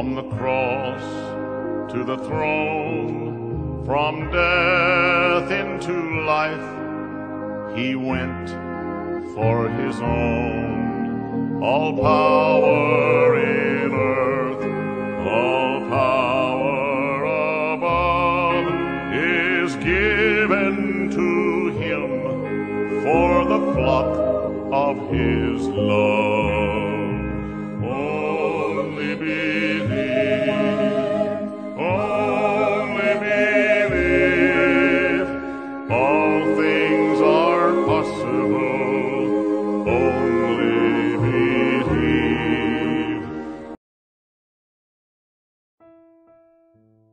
From the cross to the throne, from death into life, he went for his own. All power in earth, all power above is given to him for the flock of his love. Only believe, only believe, all things are possible, only believe.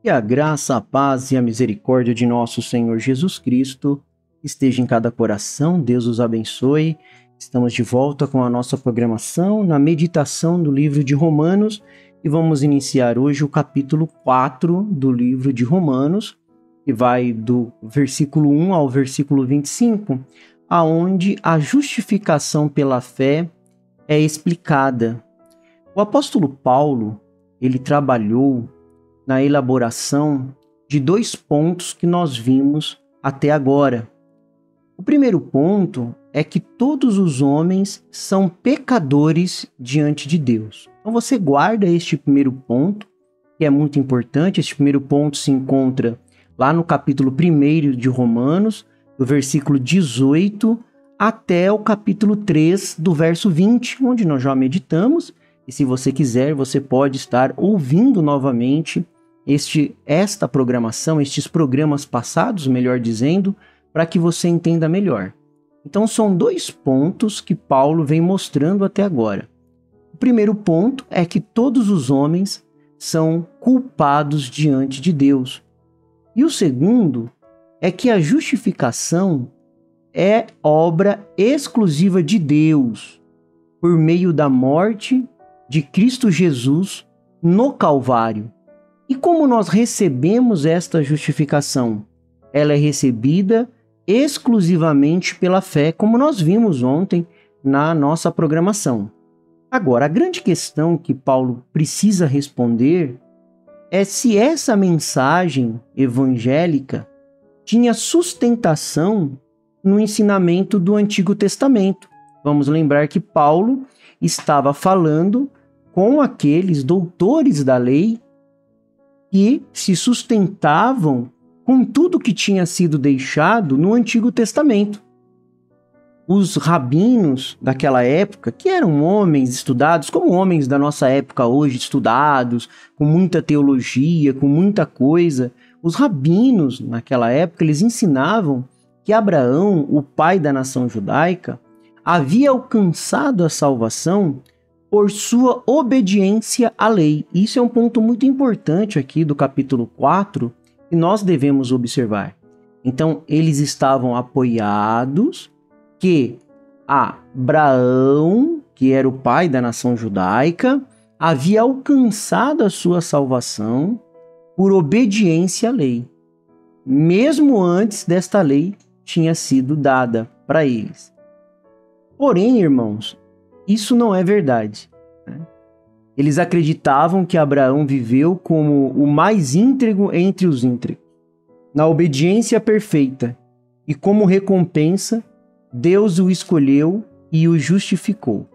Que a graça, a paz e a misericórdia de nosso Senhor Jesus Cristo esteja em cada coração. Deus os abençoe. Estamos de volta com a nossa programação na meditação do livro de Romanos e vamos iniciar hoje o capítulo 4 do livro de Romanos, que vai do versículo 1 ao versículo 25, aonde a justificação pela fé é explicada. O apóstolo Paulo, ele trabalhou na elaboração de 2 pontos que nós vimos até agora. O primeiro ponto é que todos os homens são pecadores diante de Deus. Então você guarda este primeiro ponto, que é muito importante. Este primeiro ponto se encontra lá no capítulo 1 de Romanos, do versículo 18 até o capítulo 3, do verso 20, onde nós já meditamos. E se você quiser, você pode estar ouvindo novamente esta programação, estes programas passados, melhor dizendo, para que você entenda melhor. Então são 2 pontos que Paulo vem mostrando até agora. O primeiro ponto é que todos os homens são culpados diante de Deus. E o segundo é que a justificação é obra exclusiva de Deus, por meio da morte de Cristo Jesus no Calvário. E como nós recebemos esta justificação? Ela é recebida exclusivamente pela fé, como nós vimos ontem na nossa programação. Agora, a grande questão que Paulo precisa responder é se essa mensagem evangélica tinha sustentação no ensinamento do Antigo Testamento. Vamos lembrar que Paulo estava falando com aqueles doutores da lei que se sustentavam com tudo que tinha sido deixado no Antigo Testamento. Os rabinos daquela época, que eram homens estudados, como homens da nossa época hoje, estudados, com muita teologia, com muita coisa, os rabinos naquela época, eles ensinavam que Abraão, o pai da nação judaica, havia alcançado a salvação por sua obediência à lei. Isso é um ponto muito importante aqui do capítulo 4, que nós devemos observar. Então, eles estavam apoiados que Abraão, que era o pai da nação judaica, havia alcançado a sua salvação por obediência à lei, mesmo antes desta lei tinha sido dada para eles. Porém, irmãos, isso não é verdade, né? Eles acreditavam que Abraão viveu como o mais íntegro entre os íntegros, na obediência perfeita, e como recompensa, Deus o escolheu e o justificou.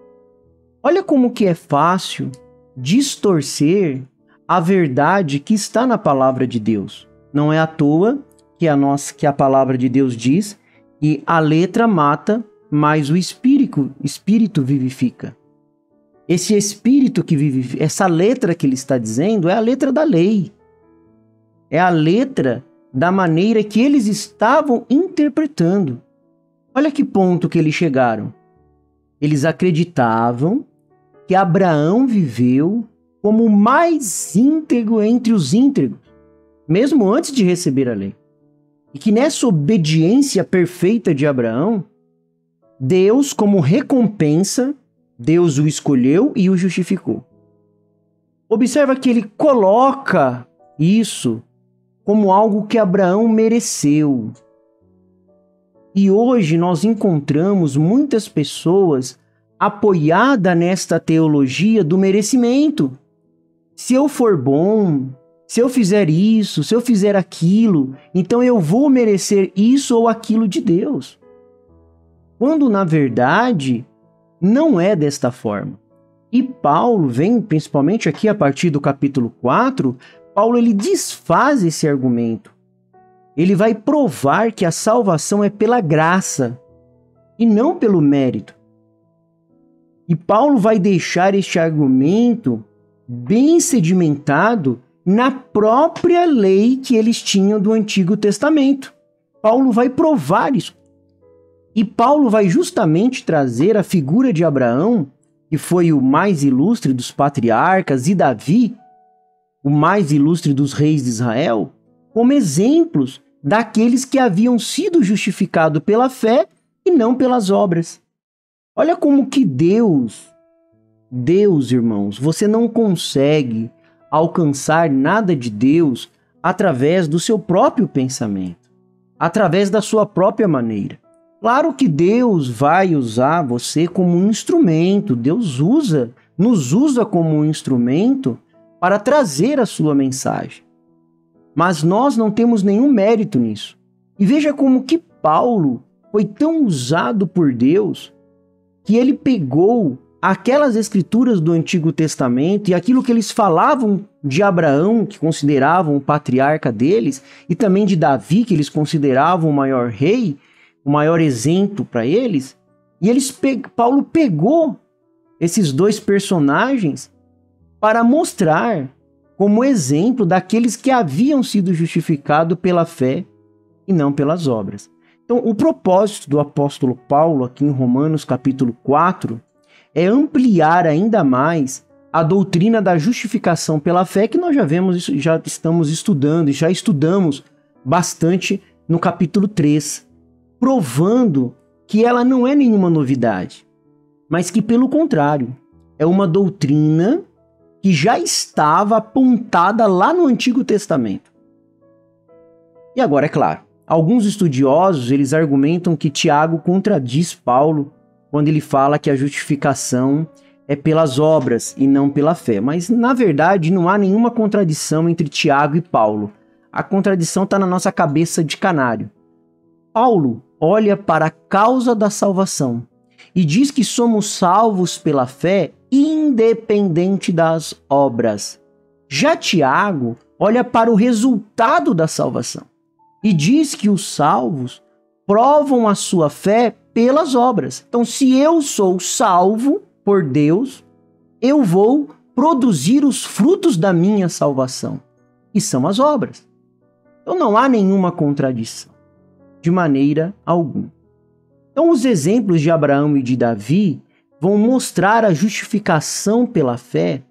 Olha como que é fácil distorcer a verdade que está na palavra de Deus. Não é à toa que a palavra de Deus diz que a letra mata, mas o espírito vivifica. Esse espírito que vive, essa letra que ele está dizendo é a letra da lei. É a letra da maneira que eles estavam interpretando. Olha que ponto que eles chegaram. Eles acreditavam que Abraão viveu como o mais íntegro entre os íntegros, mesmo antes de receber a lei. E que nessa obediência perfeita de Abraão, Deus, como recompensa, Deus o escolheu e o justificou. Observa que ele coloca isso como algo que Abraão mereceu. E hoje nós encontramos muitas pessoas apoiadas nesta teologia do merecimento. se eu for bom, se eu fizer isso, se eu fizer aquilo, então eu vou merecer isso ou aquilo de Deus. Quando, na verdade, não é desta forma. E Paulo vem, principalmente aqui a partir do capítulo 4, Paulo ele desfaz esse argumento. Ele vai provar que a salvação é pela graça e não pelo mérito. E Paulo vai deixar este argumento bem sedimentado na própria lei que eles tinham do Antigo Testamento. Paulo vai provar isso. E Paulo vai justamente trazer a figura de Abraão, que foi o mais ilustre dos patriarcas, e Davi, o mais ilustre dos reis de Israel, como exemplos daqueles que haviam sido justificados pela fé e não pelas obras. Olha como que Deus, irmãos, você não consegue alcançar nada de Deus através do seu próprio pensamento, através da sua própria maneira. Claro que Deus vai usar você como um instrumento, Deus nos usa como um instrumento para trazer a sua mensagem. Mas nós não temos nenhum mérito nisso. E veja como que Paulo foi tão usado por Deus que ele pegou aquelas escrituras do Antigo Testamento e aquilo que eles falavam de Abraão, que consideravam o patriarca deles, e também de Davi, que eles consideravam o maior rei, o maior exemplo para eles, e Paulo pegou esses dois personagens para mostrar como exemplo daqueles que haviam sido justificados pela fé e não pelas obras. Então, o propósito do apóstolo Paulo aqui em Romanos capítulo 4 é ampliar ainda mais a doutrina da justificação pela fé, que nós já estamos estudando e já estudamos bastante no capítulo 3, provando que ela não é nenhuma novidade, mas que, pelo contrário, é uma doutrina que já estava apontada lá no Antigo Testamento. E agora, é claro, alguns estudiosos eles argumentam que Tiago contradiz Paulo quando ele fala que a justificação é pelas obras e não pela fé. Mas, na verdade, não há nenhuma contradição entre Tiago e Paulo. A contradição está na nossa cabeça de canário. Paulo olha para a causa da salvação e diz que somos salvos pela fé independente das obras. Já Tiago olha para o resultado da salvação e diz que os salvos provam a sua fé pelas obras. Então, se eu sou salvo por Deus, eu vou produzir os frutos da minha salvação, e são as obras. Então, não há nenhuma contradição, de maneira alguma. Então, os exemplos de Abraão e de Davi vão mostrar a justificação pela fé,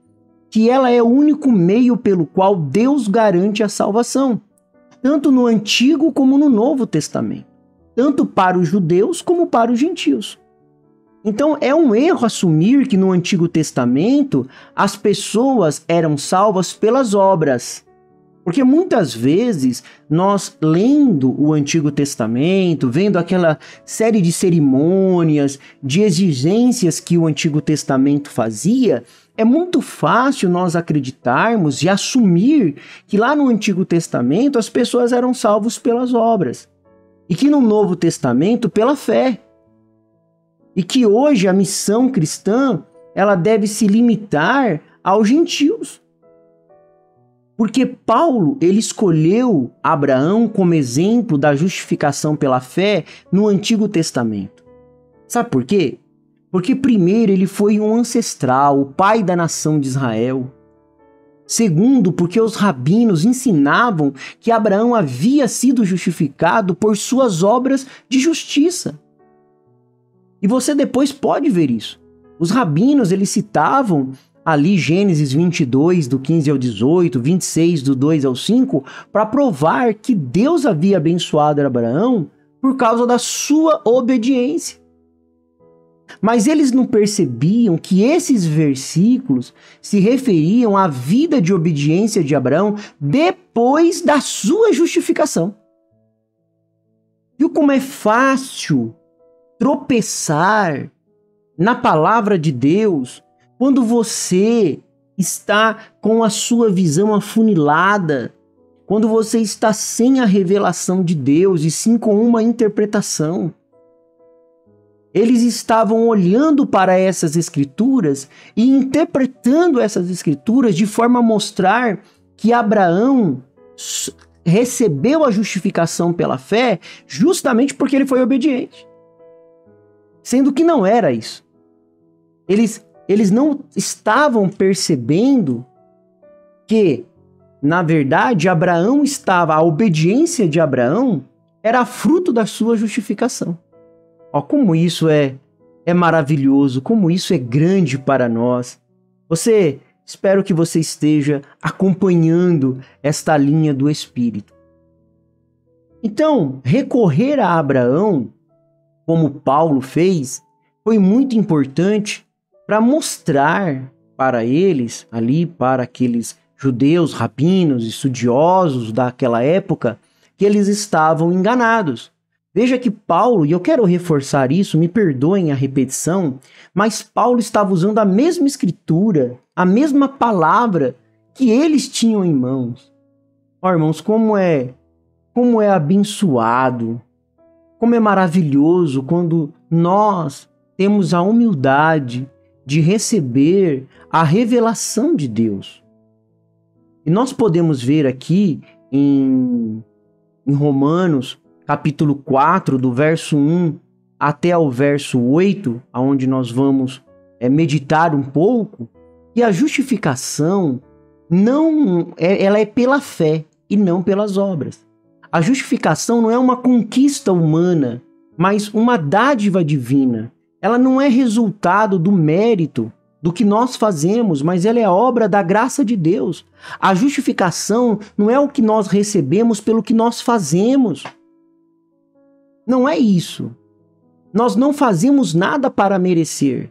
que ela é o único meio pelo qual Deus garante a salvação, tanto no Antigo como no Novo Testamento, tanto para os judeus como para os gentios. Então, é um erro assumir que no Antigo Testamento as pessoas eram salvas pelas obras. Porque muitas vezes nós, lendo o Antigo Testamento, vendo aquela série de cerimônias, de exigências que o Antigo Testamento fazia, é muito fácil nós acreditarmos e assumir que lá no Antigo Testamento as pessoas eram salvas pelas obras. E que no Novo Testamento pela fé. E que hoje a missão cristã ela deve se limitar aos gentios. Porque Paulo, ele escolheu Abraão como exemplo da justificação pela fé no Antigo Testamento. Sabe por quê? Porque primeiro ele foi um ancestral, o pai da nação de Israel. Segundo, porque os rabinos ensinavam que Abraão havia sido justificado por suas obras de justiça. E você depois pode ver isso. Os rabinos, eles citavam ali Gênesis 22, do 15 ao 18, 26, do 2 ao 5, para provar que Deus havia abençoado Abraão por causa da sua obediência. Mas eles não percebiam que esses versículos se referiam à vida de obediência de Abraão depois da sua justificação. Viu como é fácil tropeçar na palavra de Deus quando você está com a sua visão afunilada, quando você está sem a revelação de Deus e sim com uma interpretação. Eles estavam olhando para essas escrituras e interpretando essas escrituras de forma a mostrar que Abraão recebeu a justificação pela fé justamente porque ele foi obediente. Sendo que não era isso. Eles não estavam percebendo que, na verdade, a obediência de Abraão era fruto da sua justificação. Ó, como isso é maravilhoso, como isso é grande para nós. Espero que você esteja acompanhando esta linha do Espírito. Então, recorrer a Abraão, como Paulo fez, foi muito importante para mostrar para eles, ali para aqueles judeus, rabinos, estudiosos daquela época, que eles estavam enganados. Veja que Paulo, e eu quero reforçar isso, me perdoem a repetição, mas Paulo estava usando a mesma escritura, a mesma palavra que eles tinham em mãos. Ó, irmãos, como é abençoado, como é maravilhoso quando nós temos a humildade de receber a revelação de Deus. E nós podemos ver aqui em Romanos, capítulo 4, do verso 1 até o verso 8, onde nós vamos meditar um pouco, que a justificação ela é pela fé e não pelas obras. A justificação não é uma conquista humana, mas uma dádiva divina. Ela não é resultado do mérito do que nós fazemos, mas ela é obra da graça de Deus. A justificação não é o que nós recebemos pelo que nós fazemos. Não é isso. Nós não fazemos nada para merecer.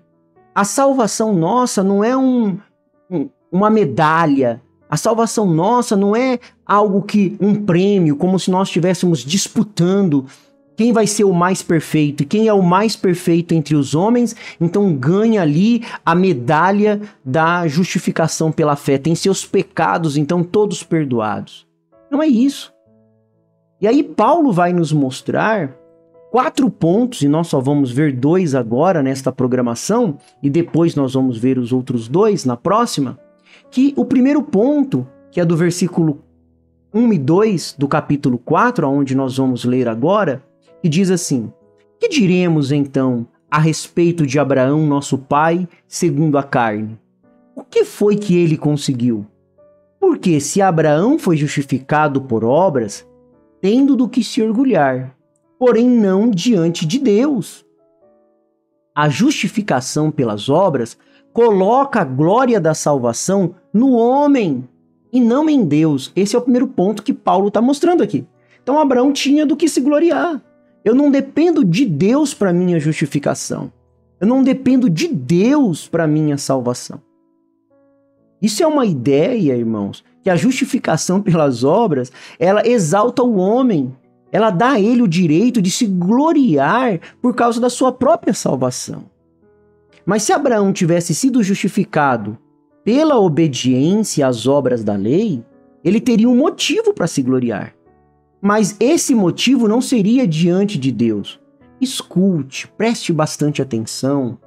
A salvação nossa não é uma medalha. A salvação nossa não é um prêmio, como se nós estivéssemos disputando quem vai ser o mais perfeito. E quem é o mais perfeito entre os homens, então ganha ali a medalha da justificação pela fé. Tem seus pecados, então, todos perdoados. Não é isso. E aí Paulo vai nos mostrar 4 pontos, e nós só vamos ver 2 agora nesta programação, e depois nós vamos ver os outros 2 na próxima, que o primeiro ponto, que é do versículo 1 e 2 do capítulo 4, onde nós vamos ler agora, que diz assim: que diremos então a respeito de Abraão, nosso pai, segundo a carne? O que foi que ele conseguiu? Porque se Abraão foi justificado por obras, tendo do que se orgulhar, porém não diante de Deus. A justificação pelas obras coloca a glória da salvação no homem e não em Deus. Esse é o primeiro ponto que Paulo está mostrando aqui. Então Abraão tinha do que se gloriar. Eu não dependo de Deus para minha justificação. Eu não dependo de Deus para minha salvação. Isso é uma ideia, irmãos, que a justificação pelas obras, ela exalta o homem. Ela dá a ele o direito de se gloriar por causa da sua própria salvação. Mas se Abraão tivesse sido justificado pela obediência às obras da lei, ele teria um motivo para se gloriar. Mas esse motivo não seria diante de Deus. Escute, preste bastante atenção.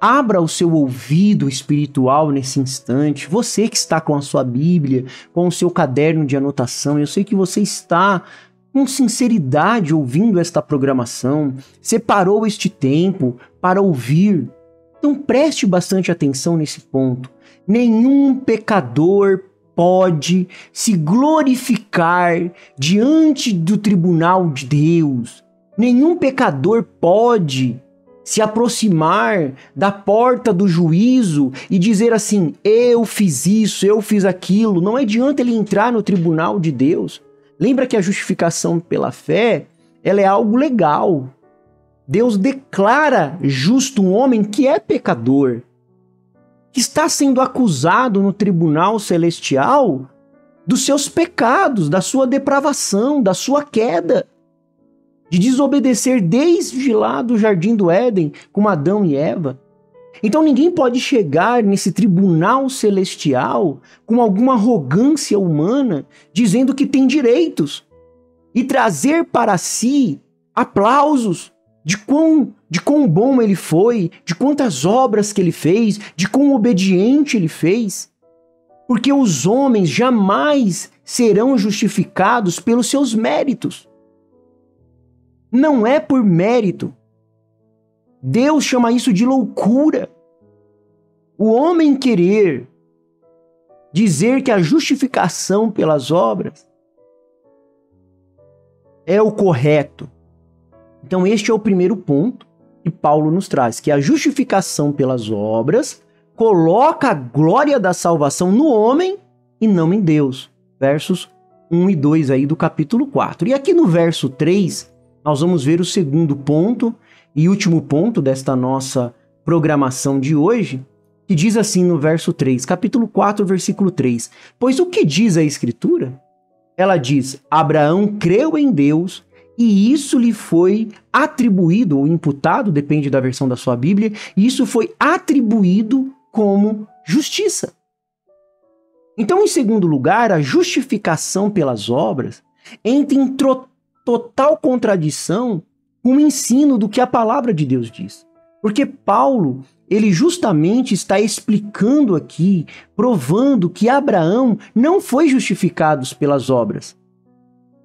Abra o seu ouvido espiritual nesse instante. Você que está com a sua Bíblia, com o seu caderno de anotação, eu sei que você está com sinceridade ouvindo esta programação, separou este tempo para ouvir. Então preste bastante atenção nesse ponto. Nenhum pecador pode se glorificar diante do tribunal de Deus. Nenhum pecador pode se aproximar da porta do juízo e dizer assim: eu fiz isso, eu fiz aquilo. Não adianta ele entrar no tribunal de Deus. Lembra que a justificação pela fé, ela é algo legal. Deus declara justo um homem que é pecador, que está sendo acusado no tribunal celestial dos seus pecados, da sua depravação, da sua queda, de desobedecer desde lá do Jardim do Éden com Adão e Eva. Então ninguém pode chegar nesse tribunal celestial com alguma arrogância humana, dizendo que tem direitos e trazer para si aplausos de quão bom ele foi, de quantas obras que ele fez, de quão obediente ele fez. Porque os homens jamais serão justificados pelos seus méritos. Não é por mérito. Deus chama isso de loucura. O homem querer dizer que a justificação pelas obras é o correto. Então este é o primeiro ponto que Paulo nos traz, que a justificação pelas obras coloca a glória da salvação no homem e não em Deus. Versos 1 e 2 aí do capítulo 4. E aqui no verso 3, nós vamos ver o segundo ponto e último ponto desta nossa programação de hoje, que diz assim no verso 3, capítulo 4, versículo 3. Pois o que diz a Escritura? Ela diz, Abraão creu em Deus e isso lhe foi atribuído, ou imputado, depende da versão da sua Bíblia, e isso foi atribuído como justiça. Então, em segundo lugar, a justificação pelas obras entra em total contradição com o ensino do que a palavra de Deus diz. Porque Paulo, ele justamente está explicando aqui, provando que Abraão não foi justificado pelas obras.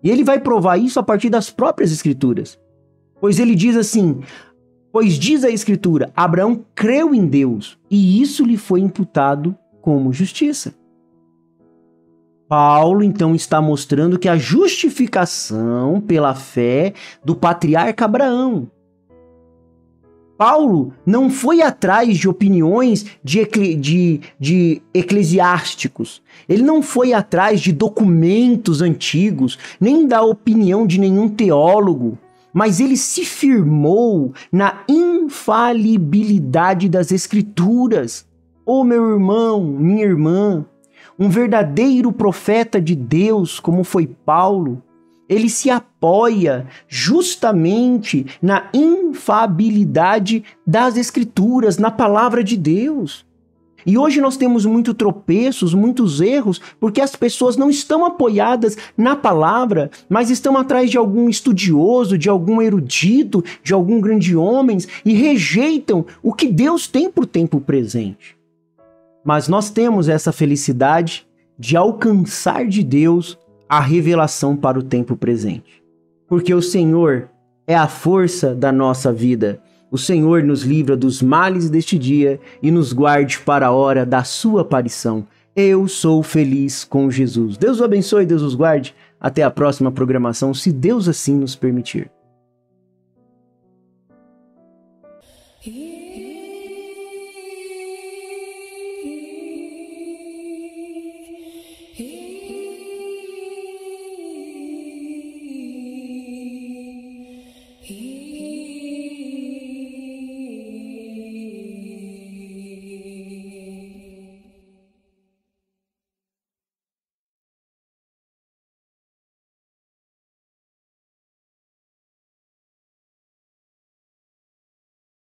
E ele vai provar isso a partir das próprias Escrituras. Pois ele diz assim, pois diz a Escritura, Abraão creu em Deus e isso lhe foi imputado como justiça. Paulo, então, está mostrando que a justificação pela fé do patriarca Abraão. Paulo não foi atrás de opiniões de eclesiásticos. Ele não foi atrás de documentos antigos, nem da opinião de nenhum teólogo. Mas ele se firmou na infalibilidade das Escrituras. Ô meu irmão, minha irmã, um verdadeiro profeta de Deus, como foi Paulo, ele se apoia justamente na infalibilidade das Escrituras, na palavra de Deus. E hoje nós temos muitos tropeços, muitos erros, porque as pessoas não estão apoiadas na palavra, mas estão atrás de algum estudioso, de algum erudito, de algum grande homem, e rejeitam o que Deus tem para o tempo presente. Mas nós temos essa felicidade de alcançar de Deus a revelação para o tempo presente. Porque o Senhor é a força da nossa vida. O Senhor nos livra dos males deste dia e nos guarde para a hora da sua aparição. Eu sou feliz com Jesus. Deus o abençoe, Deus os guarde. Até a próxima programação, se Deus assim nos permitir.